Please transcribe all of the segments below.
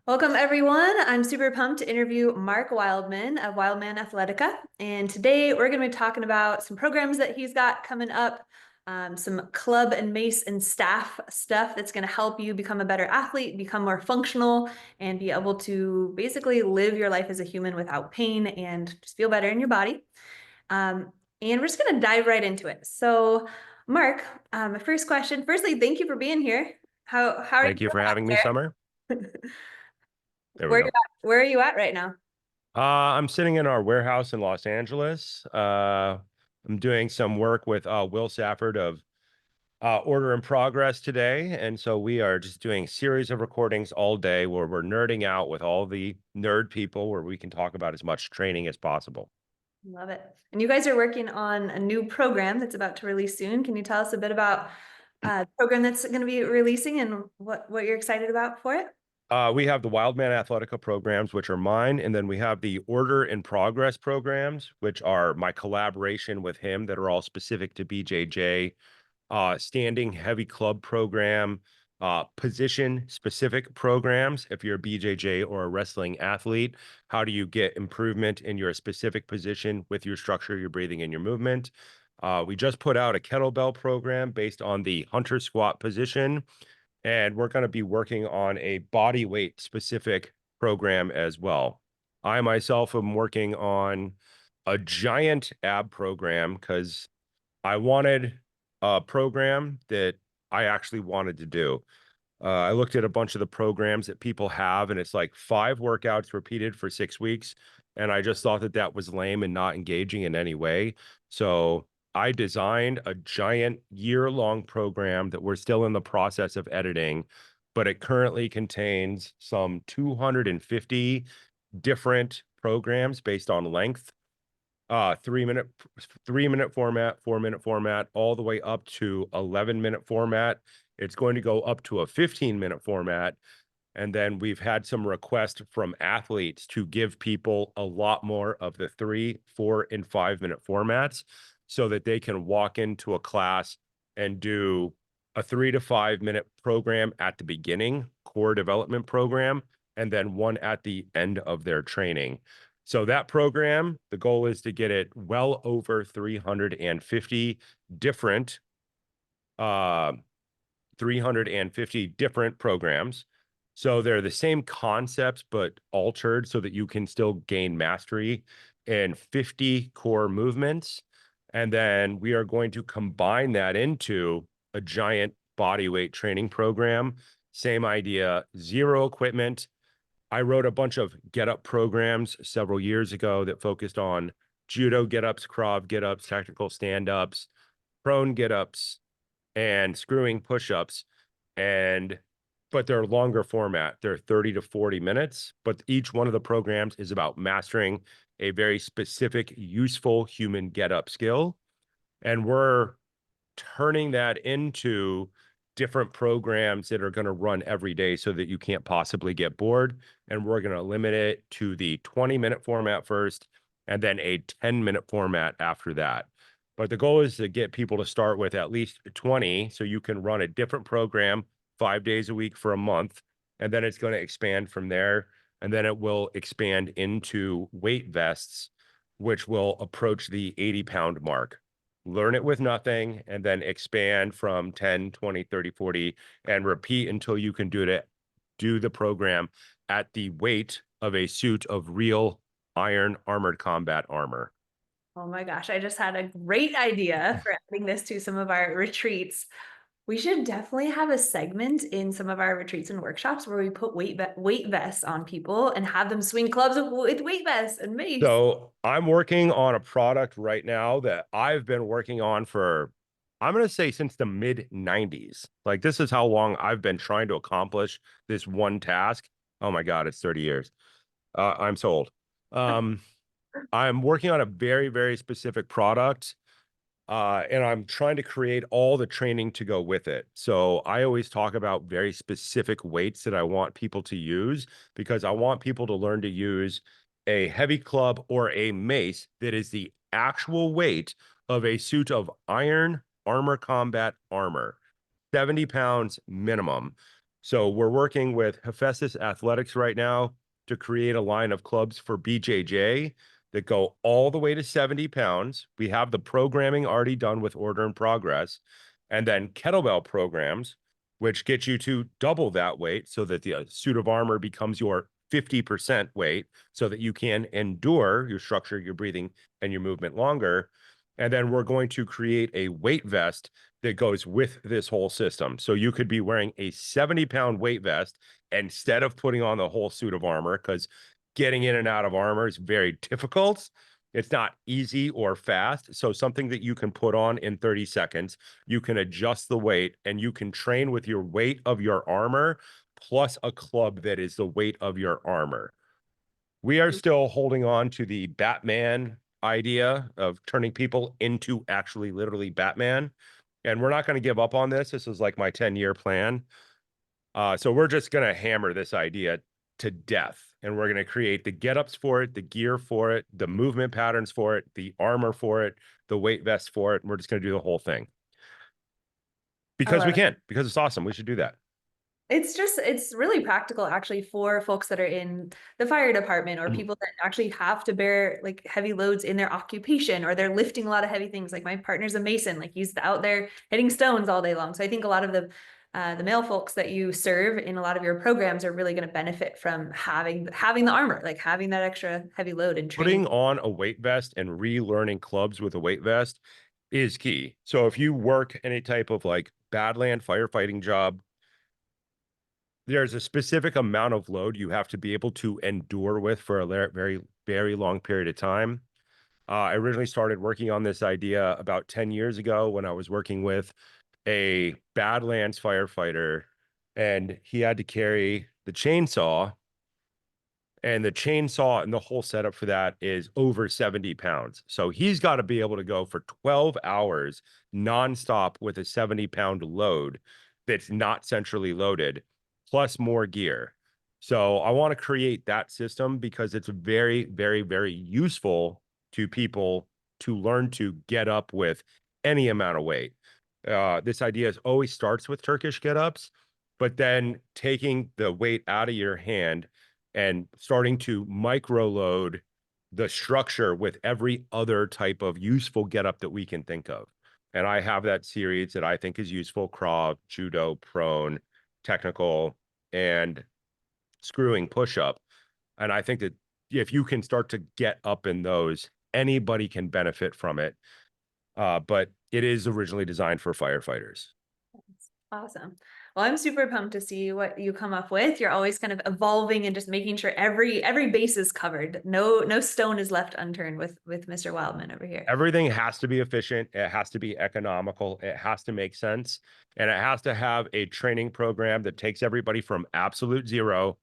Welcome, everyone. I'm super pumped to interview Mark Wildman of Wildman Athletica. And today we're going to be talking about some programs that he's got coming up, some club and Mace and staff stuff that's going to help you become a better athlete, become more functional, and be able to basically live your life as a human without pain and just feel better in your body. And we're just going to dive right into it. So, Mark, my first question, firstly, thank you for being here. How are you Thank you for having me, Summer. doing? There we go. Where are you at right now? I'm sitting in our warehouse in Los Angeles. I'm doing some work with Will Safford of Order in Progress today. And so we are just doing a series of recordings all day where we're nerding out with all the nerd people where we can talk about as much training as possible. Love it. And you guys are working on a new program that's about to release soon. Can you tell us a bit about the program that's going to be releasing and what you're excited about for it? We have the Wildman Athletica programs, which are mine, and then we have the Order in Progress programs, which are my collaboration with him that are all specific to BJJ, standing heavy club program, position specific programs. If you're a BJJ or a wrestling athlete, how do you get improvement in your specific position with your structure, your breathing, and your movement? We just put out a kettlebell program based on the hunter squat position, and we're going to be working on a body weight specific program as well. I myself am working on a giant ab program because I wanted a program that I actually wanted to do. I looked at a bunch of the programs that people have, and it's like 5 workouts repeated for 6 weeks. And I just thought that that was lame and not engaging in any way. So I designed a giant year-long program that we're still in the process of editing, but it currently contains some 250 different programs based on length, 3 minute format, 4 minute format, all the way up to 11-minute format. It's going to go up to a 15-minute format. And then we've had some requests from athletes to give people a lot more of the 3, 4, and 5-minute formats so that they can walk into a class and do a 3 to 5 minute program at the beginning, core development program, and then one at the end of their training. So that program, the goal is to get it well over 350 different 350 different programs. So they're the same concepts, but altered so that you can still gain mastery in 50 core movements. And then we are going to combine that into a giant body weight training program. Same idea, zero equipment. I wrote a bunch of get up programs several years ago that focused on judo get ups, Krav get ups, tactical stand ups, prone get ups, and screwing push-ups, and but they're longer format. They're 30 to 40 minutes, but each one of the programs is about mastering a very specific useful human get up skill, and we're turning that into different programs that are going to run every day so that you can't possibly get bored. And we're going to limit it to the 20-minute format first and then a 10-minute format after that. But the goal is to get people to start with at least 20 so you can run a different program 5 days a week for a month. And then it's going to expand from there. And then it will expand into weight vests, which will approach the 80-pound mark. Learn it with nothing, and then expand from 10, 20, 30, 40, and repeat until you can do the program at the weight of a suit of real iron armored combat armor. Oh my gosh, I just had a great idea for adding this to some of our retreats. We should definitely have a segment in some of our retreats and workshops where we put weight vests on people and have them swing clubs with weight vests and mace. So I'm working on a product right now that I've been working on for, I'm going to say since the mid 90s. Like this is how long I've been trying to accomplish this one task. Oh my God, it's 30 years. I'm so old. Um, I'm working on a very, very specific product, and I'm trying to create all the training to go with it. So I always talk about very specific weights that I want people to use because I want people to learn to use a heavy club or a mace that is the actual weight of a suit of iron armor combat armor, 70 pounds minimum. So we're working with Hephaestus Athletics right now to create a line of clubs for BJJ that go all the way to 70 pounds. We have the programming already done with order in progress, and then kettlebell programs, which get you to double that weight so that the suit of armor becomes your 50% weight so that you can endure your structure, your breathing, and your movement longer. And then we're going to create a weight vest that goes with this whole system. So you could be wearing a 70-pound weight vest instead of putting on the whole suit of armor, because getting in and out of armor is very difficult. It's not easy or fast. So something that you can put on in 30 seconds, you can adjust the weight and you can train with your weight of your armor plus a club that is the weight of your armor. We are still holding on to the Batman idea of turning people into actually literally Batman. And we're not going to give up on this. This is like my 10-year plan. So we're just going to hammer this idea to death. And we're going to create the get-ups for it, the gear for it, the movement patterns for it, the armor for it, the weight vest for it. And we're just going to do the whole thing. I Because love we it. can, because it's awesome. We should do that. It's really practical actually for folks that are in the fire department or people that actually have to bear like heavy loads in their occupation, or they're lifting a lot of heavy things. Like my partner's a mason, like he's out there hitting stones all day long. So I think a lot of the male folks that you serve in a lot of your programs are really going to benefit from having the armor, like having that extra heavy load and Putting training. on a weight vest and relearning clubs with a weight vest is key. So if you work any type of like badland firefighting job, there's a specific amount of load you have to be able to endure with for a very, very long period of time. I originally started working on this idea about 10 years ago when I was working with a Badlands firefighter, and he had to carry the chainsaw, and the chainsaw and the whole setup for that is over 70 pounds. So he's got to be able to go for 12 hours nonstop with a 70-pound load that's not centrally loaded, plus more gear. So I want to create that system because it's very, very, very useful to people to learn to get up with any amount of weight. This idea is always starts with Turkish get-ups, but then taking the weight out of your hand and starting to micro load the structure with every other type of useful getup that we can think of. And I have that series that I think is useful: crawl, judo, prone, technical, and screwing push-up. And I think that if you can start to get up in those, anybody can benefit from it. But it is originally designed for firefighters. Awesome. Well, I'm super pumped to see what you come up with. You're always kind of evolving and just making sure every base is covered. No stone is left unturned with Mr. Wildman over here. Everything has to be efficient. It has to be economical. It has to make sense. And it has to have a training program that takes everybody from absolute zero,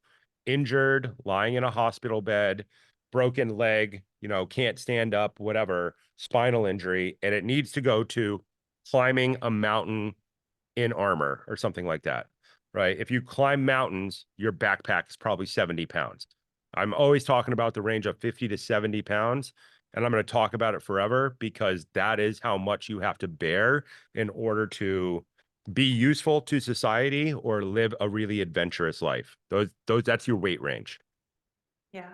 injured, lying in a hospital bed, broken leg, can't stand up, whatever, spinal injury. And it needs to go to climbing a mountain in armor or something like that, right? If you climb mountains, your backpack is probably 70 pounds. I'm always talking about the range of 50 to 70 pounds. And I'm going to talk about it forever because that is how much you have to bear in order to be useful to society or live a really adventurous life. That's your weight range. Yeah.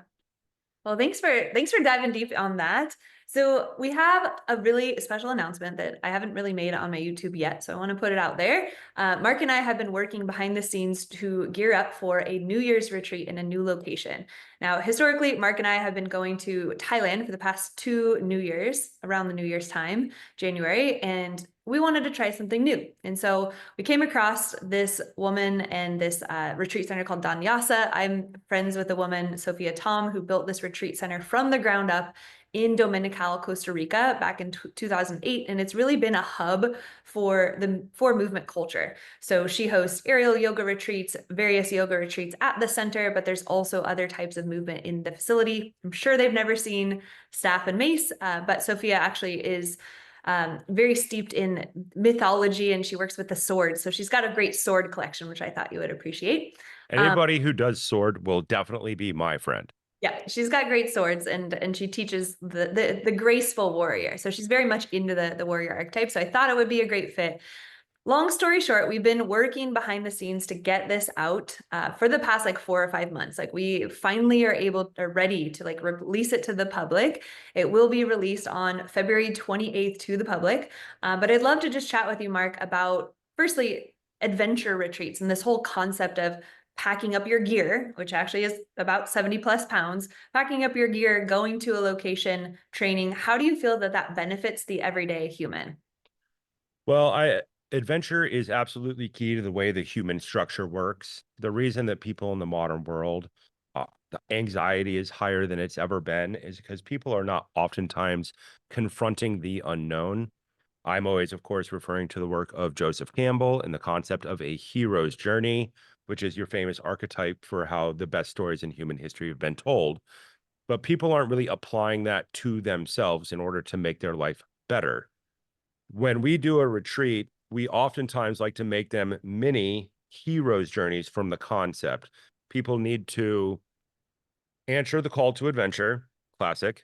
Well, thanks for diving deep on that. So we have a really special announcement that I haven't really made on my YouTube yet, so I want to put it out there. Mark and I have been working behind the scenes to gear up for a New Year's retreat in a new location. Now, historically, Mark and I have been going to Thailand for the past 2 New Years, around the New Year's time, January, and we wanted to try something new. And so we came across this woman and this retreat center called Vinyasa. I'm friends with a woman, Sophia Tom, who built this retreat center from the ground up in Dominical, Costa Rica back in 2008. And it's really been a hub for movement culture. So she hosts aerial yoga retreats, various yoga retreats at the center, but there's also other types of movement in the facility. I'm sure they've never seen staff and Mace, but Sophia actually is very steeped in mythology, and she works with the sword. So she's got a great sword collection, which I thought you would appreciate. Anybody who does sword will definitely be my friend. Yeah, she's got great swords, and she teaches the graceful warrior. So she's very much into the warrior archetype. So I thought it would be a great fit. Long story short, we've been working behind the scenes to get this out for the past like 4 or 5 months. Like we finally are ready to like release it to the public. It will be released on February 28th to the public. But I'd love to just chat with you, Mark, about firstly, adventure retreats and this whole concept of packing up your gear, which actually is about 70 plus pounds, packing up your gear, going to a location, training. How do you feel that that benefits the everyday human? Well, adventure is absolutely key to the way the human structure works. The reason that people in the modern world, the anxiety is higher than it's ever been is because people are not oftentimes confronting the unknown. I'm always, of course, referring to the work of Joseph Campbell and the concept of a hero's journey, which is your famous archetype for how the best stories in human history have been told. But people aren't really applying that to themselves in order to make their life better. When we do a retreat, we oftentimes like to make them mini hero's journeys from the concept. People need to answer the call to adventure, classic.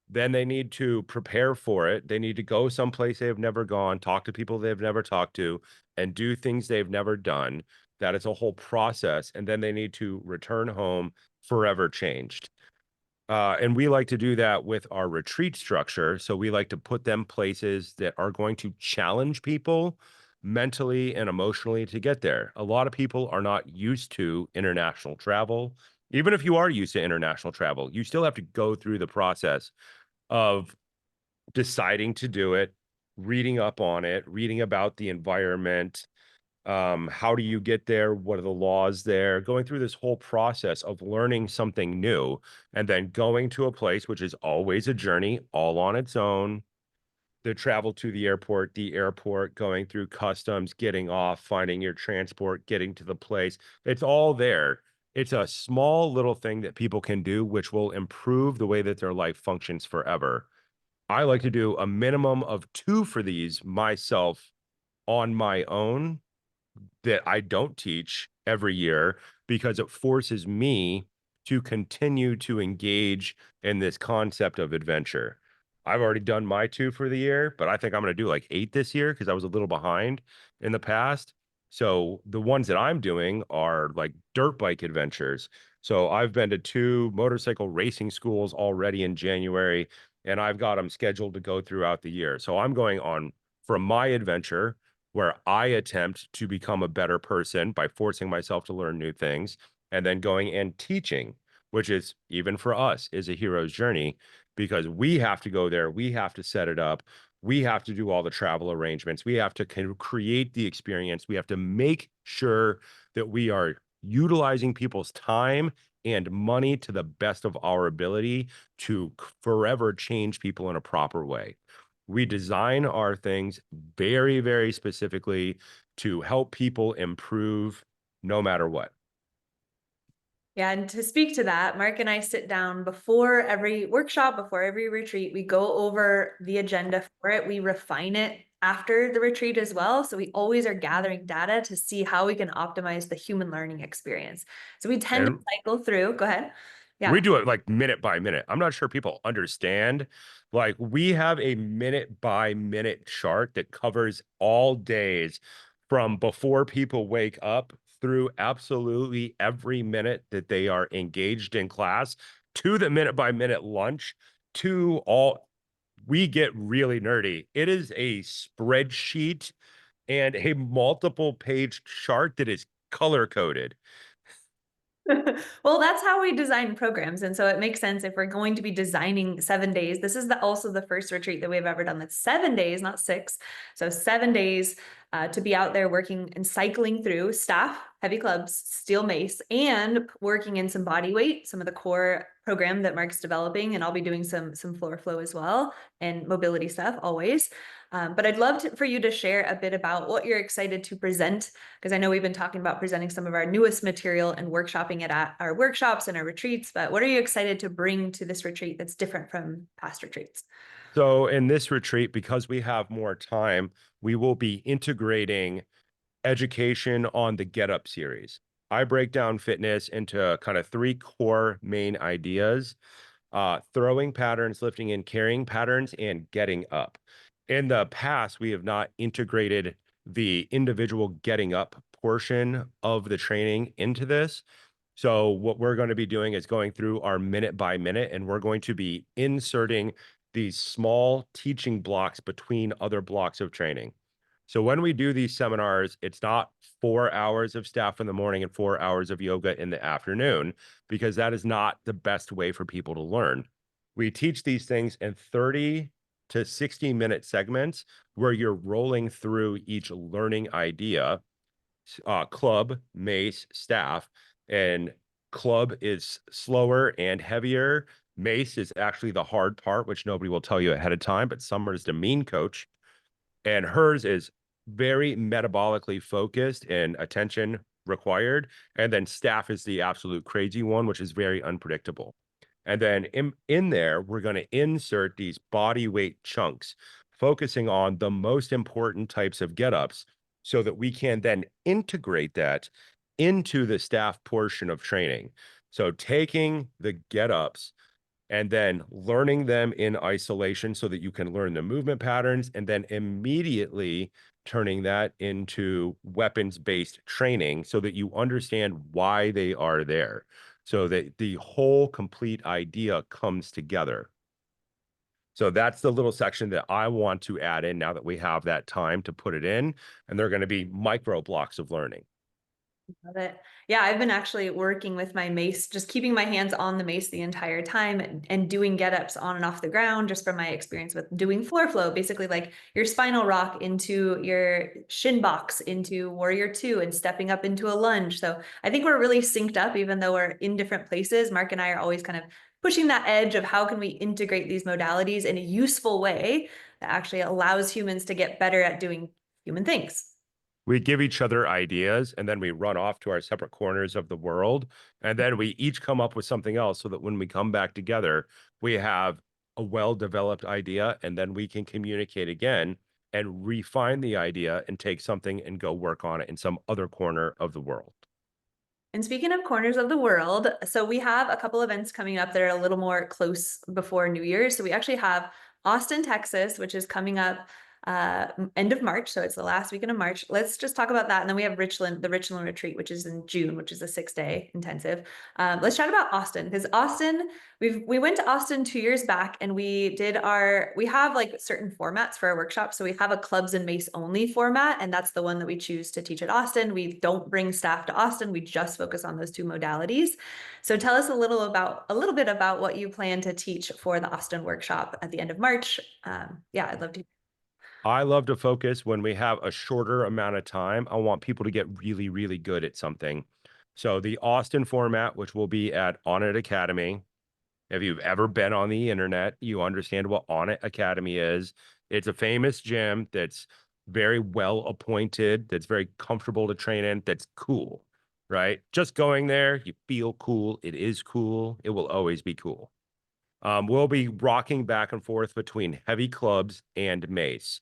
Then they need to prepare for it. They need to go someplace they have never gone, talk to people they've never talked to, and do things they've never done. That is a whole process. And then they need to return home forever changed. And we like to do that with our retreat structure. So we like to put them places that are going to challenge people mentally and emotionally to get there. A lot of people are not used to international travel. Even if you are used to international travel, you still have to go through the process of deciding to do it, reading up on it, reading about the environment, how do you get there, what are the laws there, going through this whole process of learning something new and then going to a place which is always a journey all on its own. The travel to the airport, going through customs, getting off, finding your transport, getting to the place, it's all there. It's a small little thing that people can do which will improve the way that their life functions forever. I like to do a minimum of 2 for these myself on my own that I don't teach every year because it forces me to continue to engage in this concept of adventure. I've already done my 2 for the year, but I think I'm going to do like 8 this year because I was a little behind in the past. So the ones that I'm doing are like dirt bike adventures. So I've been to 2 motorcycle racing schools already in January, and I've got them scheduled to go throughout the year. So I'm going on from my adventure where I attempt to become a better person by forcing myself to learn new things, and then going and teaching, which is even for us is a hero's journey because we have to go there, we have to set it up, we have to do all the travel arrangements, we have to create the experience, we have to make sure that we are utilizing people's time and money to the best of our ability to forever change people in a proper way. We design our things very, very specifically to help people improve no matter what. Yeah, and to speak to that, Mark and I sit down before every workshop, before every retreat. We go over the agenda for it. We refine it after the retreat as well. So we always are gathering data to see how we can optimize the human learning experience. So we tend to And cycle through. Go ahead. we Yeah. do it like minute by minute. I'm not sure people understand. Like we have a minute by minute chart that covers all days from before people wake up through absolutely every minute that they are engaged in class to the minute by minute lunch to all. We get really nerdy. It is a spreadsheet and a multiple page chart that is color coded. Well, that's how we design programs. And so it makes sense if we're going to be designing 7 days. This is also the first retreat that we've ever done that's 7 days, not 6. So 7 days to be out there working and cycling through staff, heavy clubs, steel mace, and working in some body weight, some of the core program that Mark's developing. And I'll be doing some floor flow as well and mobility stuff always. But I'd love for you to share a bit about what you're excited to present, because I know we've been talking about presenting some of our newest material and workshopping it at our workshops and our retreats, but what are you excited to bring to this retreat that's different from past retreats? So in this retreat, because we have more time, we will be integrating education on the Get Up series. I break down fitness into kind of 3 core main ideas: throwing patterns, lifting and carrying patterns, and getting up. In the past, we have not integrated the individual getting up portion of the training into this. So what we're going to be doing is going through our minute by minute, and we're going to be inserting these small teaching blocks between other blocks of training. So when we do these seminars, it's not 4 hours of staff in the morning and 4 hours of yoga in the afternoon, because that is not the best way for people to learn. We teach these things in 30 to 60-minute segments where you're rolling through each learning idea, club, mace, staff, and club is slower and heavier. Mace is actually the hard part, which nobody will tell you ahead of time, but Summer is the mean coach. And hers is very metabolically focused and attention required. And then staff is the absolute crazy one, which is very unpredictable. And then in there, we're going to insert these body weight chunks, focusing on the most important types of get-ups so that we can then integrate that into the staff portion of training. So taking the get-ups and then learning them in isolation so that you can learn the movement patterns, and then immediately turning that into weapons-based training so that you understand why they are there, so that the whole complete idea comes together. So that's the little section that I want to add in now that we have that time to put it in, and they're going to be micro blocks of learning. Love it. Yeah, I've been actually working with my mace, just keeping my hands on the mace the entire time and doing get-ups on and off the ground, just from my experience with doing floor flow, basically like your spinal rock into your shin box into warrior two and stepping up into a lunge. So I think we're really synced up, even though we're in different places. Mark and I are always kind of pushing that edge of how can we integrate these modalities in a useful way that actually allows humans to get better at doing human things. We give each other ideas, and then we run off to our separate corners of the world. And then we each come up with something else so that when we come back together, we have a well-developed idea, and then we can communicate again and refine the idea and take something and go work on it in some other corner of the world. And speaking of corners of the world, so we have a couple events coming up that are a little more close before New Year's. So we actually have Austin, Texas, which is coming up end of March. So it's the last weekend of March. Let's just talk about that. And then we have Richland, the Richland retreat, which is in June, which is a 6-day intensive. Let's chat about Austin, because Austin, we went to Austin 2 years back, and we have like certain formats for our workshops. So we have a clubs and mace only format, and that's the one that we choose to teach at Austin. We don't bring staff to Austin. We just focus on those two modalities. So tell us a little bit about what you plan to teach for the Austin workshop at the end of March. Yeah, I'd love to. I love to focus when we have a shorter amount of time. I want people to get really, really good at something. So the Austin format, which will be at On It Academy. If you've ever been on the internet, you understand what On It Academy is. It's a famous gym that's very well appointed, that's very comfortable to train in, that's cool, right? Just going there, you feel cool. It is cool. It will always be cool. We'll be rocking back and forth between heavy clubs and mace.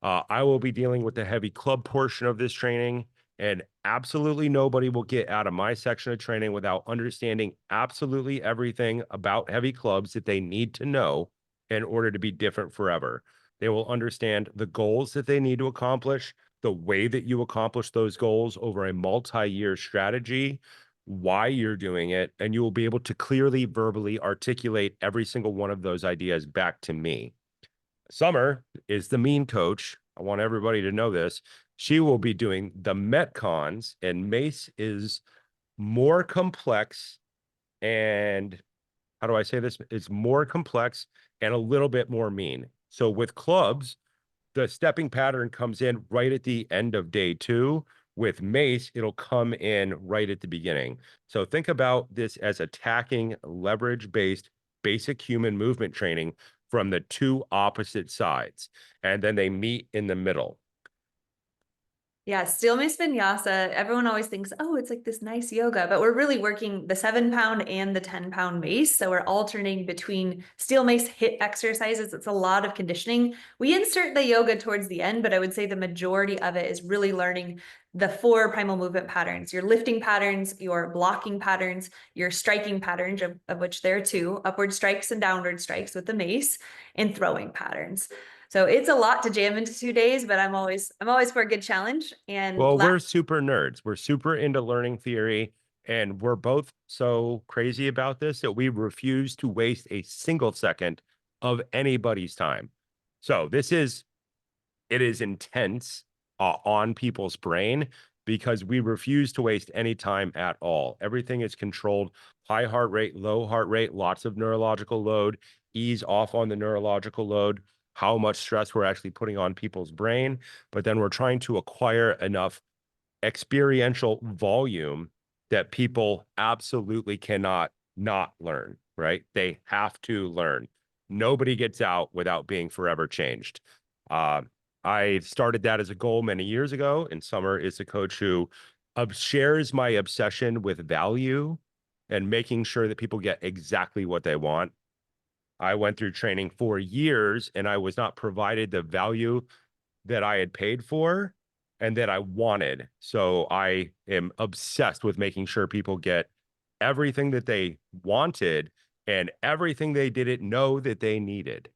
I will be dealing with the heavy club portion of this training, and absolutely nobody will get out of my section of training without understanding absolutely everything about heavy clubs that they need to know in order to be different forever. They will understand the goals that they need to accomplish, the way that you accomplish those goals over a multi-year strategy, why you're doing it, and you will be able to clearly verbally articulate every single one of those ideas back to me. Summer is the mean coach. I want everybody to know this. She will be doing the Metcons, and Mace is more complex. And how do I say this? It's more complex and a little bit more mean. So with clubs, the stepping pattern comes in right at the end of day 2. With Mace, it'll come in right at the beginning. So think about this as attacking leverage-based basic human movement training from the two opposite sides, and then they meet in the middle. Yeah, steel mace vinyasa. Everyone always thinks, oh, it's like this nice yoga, but we're really working the 7-pound and the 10-pound mace. So we're alternating between steel mace HIIT exercises. It's a lot of conditioning. We insert the yoga towards the end, but I would say the majority of it is really learning the 4 primal movement patterns: your lifting patterns, your blocking patterns, your striking patterns, of which there are 2, upward strikes and downward strikes with the mace, and throwing patterns. So it's a lot to jam into 2 days, but I'm always for a good challenge. And Well, last we're super nerds. We're super into learning theory, and we're both so crazy about this that we refuse to waste a single second of anybody's time. So it is intense on people's brain because we refuse to waste any time at all. Everything is controlled, high heart rate, low heart rate, lots of neurological load, ease off on the neurological load, how much stress we're actually putting on people's brain. But then we're trying to acquire enough experiential volume that people absolutely cannot not learn, right? They have to learn. Nobody gets out without being forever changed. Uh, I started that as a goal many years ago, and Summer is a coach who shares my obsession with value and making sure that people get exactly what they want. I went through training for years and I was not provided the value that I had paid for and that I wanted. So I am obsessed with making sure people get everything that they wanted and everything they didn't know that they needed.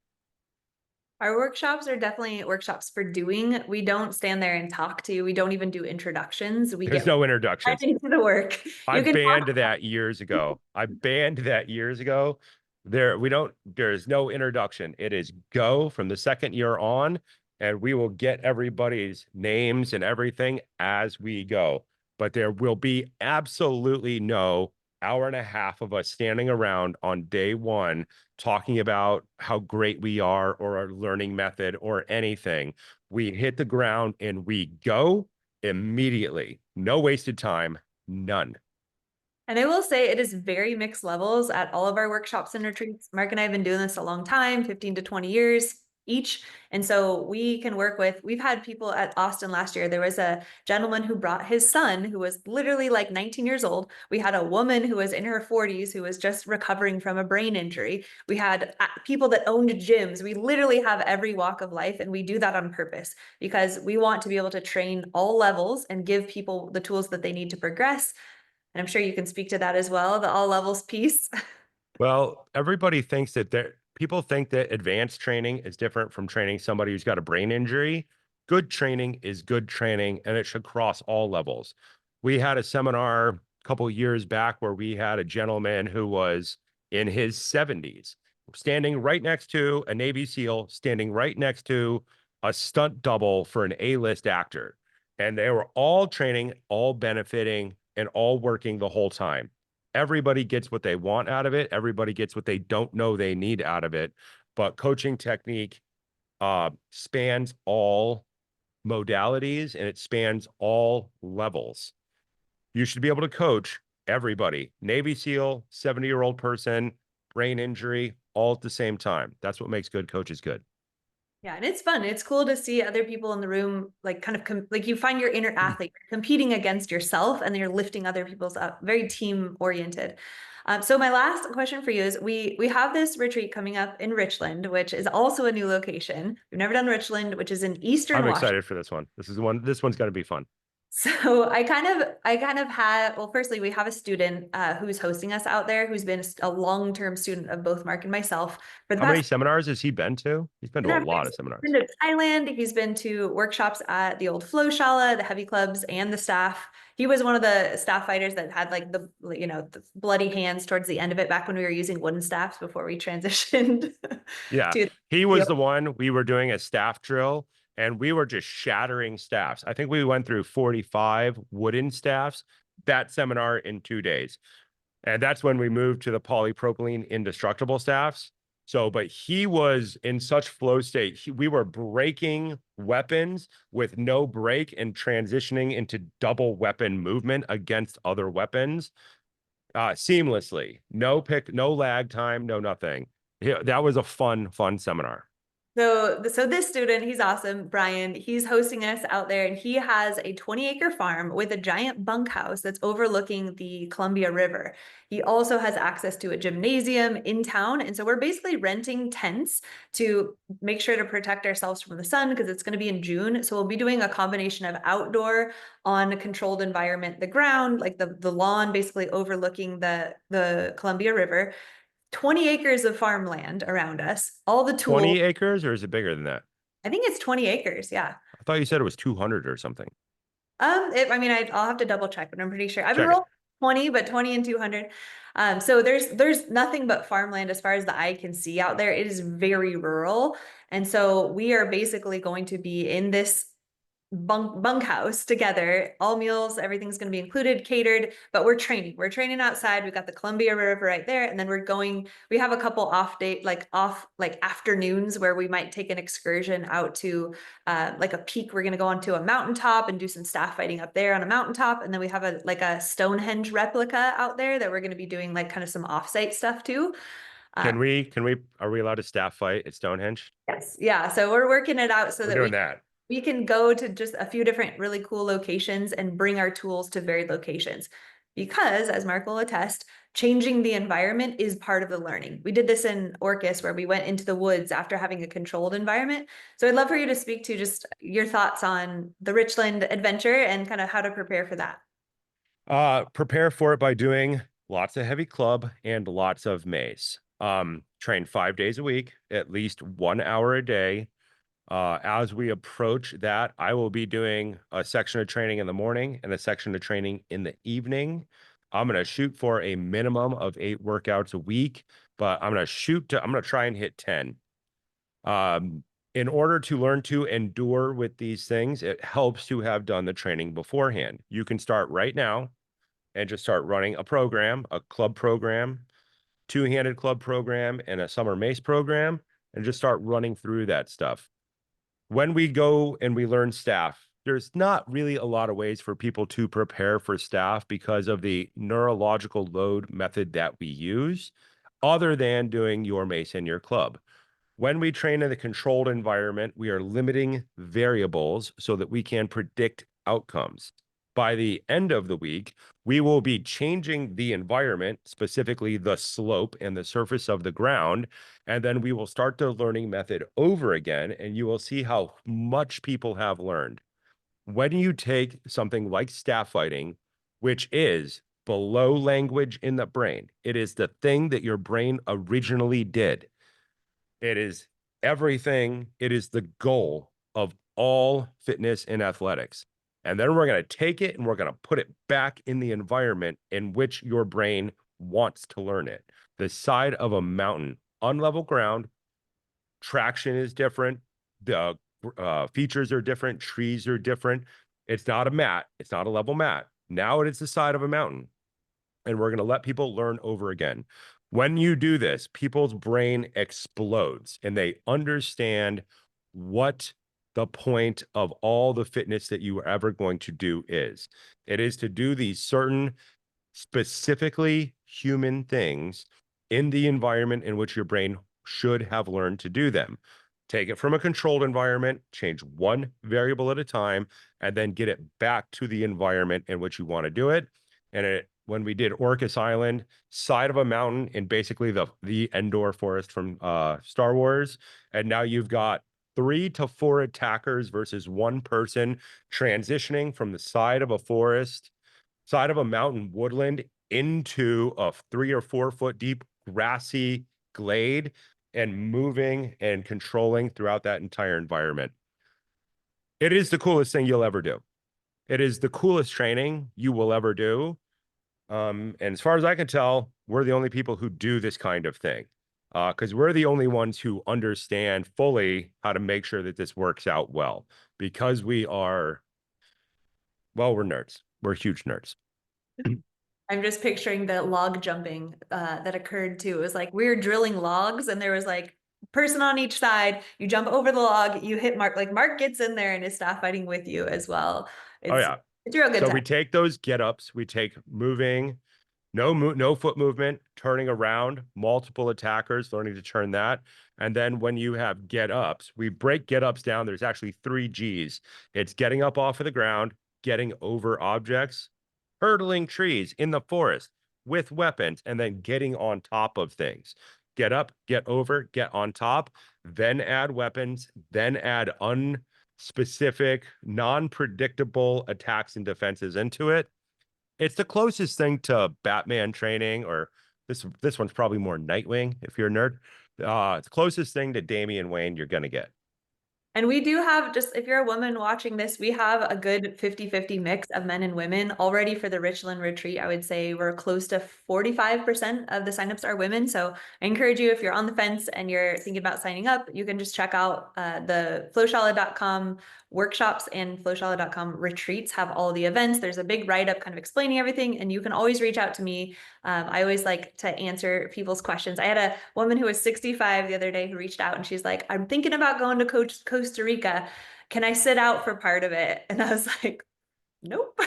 Our workshops are definitely workshops for doing. We don't stand there and talk to you. We don't even do introductions. We There's get no right introductions. into the work. I You can banned that years ago. I banned that years ago. There's no introduction. It is go from the second year on, and we will get everybody's names and everything as we go. But there will be absolutely no hour and a half of us standing around on day one talking about how great we are or our learning method or anything. We hit the ground and we go immediately. No wasted time, none. And I will say it is very mixed levels at all of our workshops and retreats. Mark and I have been doing this a long time, 15 to 20 years each. And so we can work with, we've had people at Austin last year. There was a gentleman who brought his son who was literally like 19 years old. We had a woman who was in her 40s who was just recovering from a brain injury. We had people that owned gyms. We literally have every walk of life, and we do that on purpose because we want to be able to train all levels and give people the tools that they need to progress. And I'm sure you can speak to that as well, the all levels piece. Well, everybody thinks that people think that advanced training is different from training somebody who's got a brain injury. Good training is good training, and it should cross all levels. We had a seminar a couple years back where we had a gentleman who was in his 70s, standing right next to a Navy SEAL, standing right next to a stunt double for an A-list actor. And they were all training, all benefiting, and all working the whole time. Everybody gets what they want out of it. Everybody gets what they don't know they need out of it. But coaching technique spans all modalities and it spans all levels. You should be able to coach everybody, Navy SEAL, 70-year-old person, brain injury, all at the same time. That's what makes good coaches good. Yeah, and it's fun. It's cool to see other people in the room, like kind of like you find your inner athlete competing against yourself, and then you're lifting other people's up. Very team oriented. So my last question for you is: we have this retreat coming up in Richland, which is also a new location. We've never done Richland, which is in Eastern I'm Washington. excited for this one. This is the one. This one's going to be fun. So I kind of had, well, firstly, we have a student who's hosting us out there who's been a long-term student of both Mark and myself for the How many past. seminars has he been to? He's been to a lot of He's been seminars. to Thailand. He's been to workshops at the old Flow Shala, the heavy clubs, and the staff. He was one of the staff fighters that had like the bloody hands towards the end of it back when we were using wooden staffs before we transitioned Yeah, to he the. was the one. We were doing a staff drill and we were just shattering staffs. I think we went through 45 wooden staffs that seminar in 2 days. And that's when we moved to the polypropylene indestructible staffs. So, but he was in such flow state. We were breaking weapons with no break and transitioning into double weapon movement against other weapons seamlessly. No lag time, no nothing. Yeah, that was a fun seminar. So this student, he's awesome, Brian. He's hosting us out there, and he has a 20-acre farm with a giant bunkhouse that's overlooking the Columbia River. He also has access to a gymnasium in town, and so we're basically renting tents to make sure to protect ourselves from the sun because it's going to be in June. So we'll be doing a combination of outdoor on a controlled environment, the ground, like the lawn, basically overlooking the Columbia River. 20 acres of farmland around us, all the tools. 20 acres, or is it bigger than that? I think it's 20 acres. Yeah. I thought you said it was 200 or something. I mean, I'll have to double check, but I'm pretty sure I've been Check it. rolling 20, but 20 and 200. So there's nothing but farmland as far as the eye can see out there. It is very rural. And so we are basically going to be in this bunkhouse together. All meals, everything's going to be included, catered, but we're training outside. We've got the Columbia River right there, and then we have a couple off like afternoons where we might take an excursion out to like a peak. We're going to go onto a mountaintop and do some staff fighting up there on a mountaintop, and then we have a Stonehenge replica out there that we're going to be doing like kind of some offsite stuff too. Can um, we are we allowed to staff fight at Stonehenge? yes, yeah, so we're working it out so We're that doing that. we can go to just a few different really cool locations and bring our tools to varied locations. Because, as Mark will attest, changing the environment is part of the learning. We did this in Orcus where we went into the woods after having a controlled environment. So I'd love for you to speak to just your thoughts on the Richland adventure and kind of how to prepare for that. Prepare for it by doing lots of heavy club and lots of mace. Train 5 days a week, at least 1 hour a day. As we approach that, I will be doing a section of training in the morning and a section of training in the evening. I'm going to shoot for a minimum of 8 workouts a week, but I'm going to try and hit 10. In order to learn to endure with these things, it helps to have done the training beforehand. You can start right now and just start running a program, a club program, two-handed club program, and a summer mace program, and just start running through that stuff. When we go and we learn staff, there's not really a lot of ways for people to prepare for staff because of the neurological load method that we use, other than doing your mace in your club. When we train in a controlled environment, we are limiting variables so that we can predict outcomes. By the end of the week, we will be changing the environment, specifically the slope and the surface of the ground, and then we will start the learning method over again, and you will see how much people have learned. When you take something like staff fighting, which is below language in the brain, it is the thing that your brain originally did. It is everything. It is the goal of all fitness and athletics. And then we're going to take it and we're going to put it back in the environment in which your brain wants to learn it. The side of a mountain, unlevel ground, traction is different. The features are different. Trees are different. It's not a mat. It's not a level mat. Now it is the side of a mountain. And we're going to let people learn over again. When you do this, people's brain explodes and they understand what the point of all the fitness that you are ever going to do is. It is to do these certain specifically human things in the environment in which your brain should have learned to do them. Take it from a controlled environment, change one variable at a time, and then get it back to the environment in which you want to do it. And when we did Orcus Island, side of a mountain in basically the Endor forest from Star Wars, and now you've got 3 to 4 attackers versus one person transitioning from the side of a forest, side of a mountain woodland into a 3 or 4 foot deep grassy glade and moving and controlling throughout that entire environment. It is the coolest thing you'll ever do. It is the coolest training you will ever do. And as far as I can tell, we're the only people who do this kind of thing, because we're the only ones who understand fully how to make sure that this works out well, because we're nerds. We're huge nerds. I'm just picturing the log jumping that occurred too. It was like we were drilling logs and there was like person on each side. You jump over the log, you hit Mark, like Mark gets in there and is staff fighting with you as well. Oh It's yeah. it's a real good So time. we take those get-ups, we take moving, no foot movement, turning around, multiple attackers, learning to turn that. And then when you have get-ups, we break get-ups down. There's actually 3 Gs. It's getting up off of the ground, getting over objects, hurdling trees in the forest with weapons, and then getting on top of things. Get up, get over, get on top, then add weapons, then add unspecific, non-predictable attacks and defenses into it. It's the closest thing to Batman training, or this one's probably more Nightwing if you're a nerd. It's the closest thing to Damian Wayne you're gonna get. And we do have, just if you're a woman watching this, we have a good 50-50 mix of men and women already for the Richland retreat. I would say we're close to 45% of the signups are women. So I encourage you, if you're on the fence and you're thinking about signing up, you can just check out the flowshala.com workshops, and flowshala.com retreats have all the events. There's a big write-up kind of explaining everything, and you can always reach out to me. I always like to answer people's questions. I had a woman who was 65 the other day who reached out, and she's like, I'm thinking about going to Costa Rica. Can I sit out for part of it? And I was like, nope.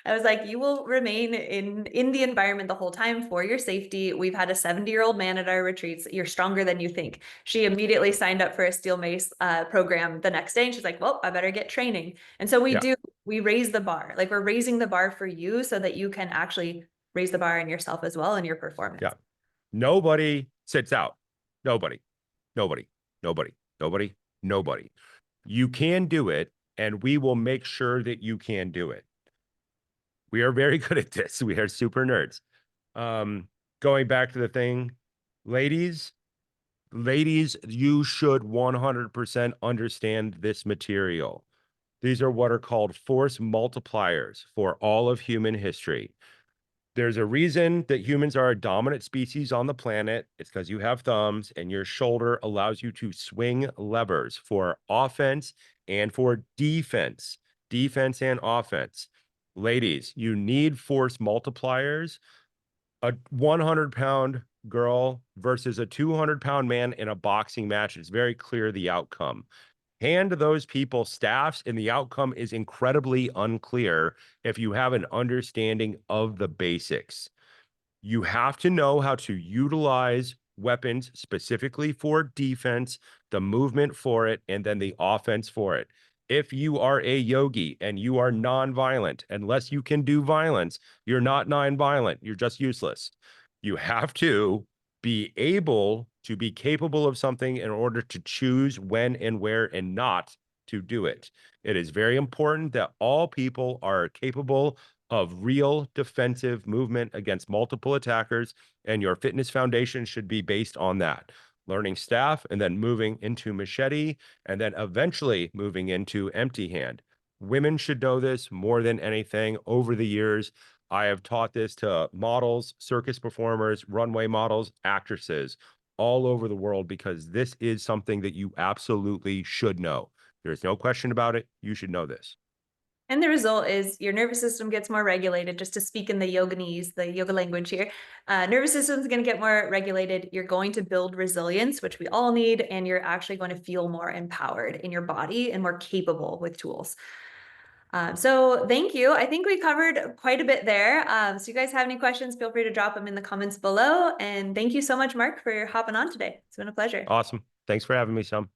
I was like, you will remain in the environment the whole time for your safety. We've had a 70-year-old man at our retreats. You're stronger than you think. She immediately signed up for a steel mace program the next day, and she's like, well, I better get training. And so Yeah. we raise the bar. Like, we're raising the bar for you so that you can actually raise the bar in yourself as well in your performance. Yeah. Nobody sits out. Nobody, nobody, nobody, nobody, nobody. You can do it, and we will make sure that you can do it. We are very good at this. We are super nerds. Going back to the thing, ladies, you should 100% understand this material. These are what are called force multipliers for all of human history. There's a reason that humans are a dominant species on the planet. It's because you have thumbs, and your shoulder allows you to swing levers for offense and for defense, defense and offense. Ladies, you need force multipliers. A 100-pound girl versus a 200-pound man in a boxing match, it's very clear the outcome. Hand those people staffs, and the outcome is incredibly unclear if you have an understanding of the basics. You have to know how to utilize weapons specifically for defense, the movement for it, and then the offense for it. If you are a yogi and you are non-violent, unless you can do violence, you're not non-violent. You're just useless. You have to be able to be capable of something in order to choose when and where and not to do it. It is very important that all people are capable of real defensive movement against multiple attackers, and your fitness foundation should be based on that. Learning staff, and then moving into machete, and then eventually moving into empty hand. Women should know this more than anything. Over the years, I have taught this to models, circus performers, runway models, actresses all over the world, because this is something that you absolutely should know. There's no question about it. You should know this. And the result is your nervous system gets more regulated, just to speak in the yoganese, the yoga language here. Nervous system is going to get more regulated. You're going to build resilience, which we all need, and you're actually going to feel more empowered in your body and more capable with tools. So thank you. I think we covered quite a bit there. So you guys have any questions, feel free to drop them in the comments below. And thank you so much, Mark, for hopping on today. It's been a pleasure. Awesome. Thanks for having me, Sam.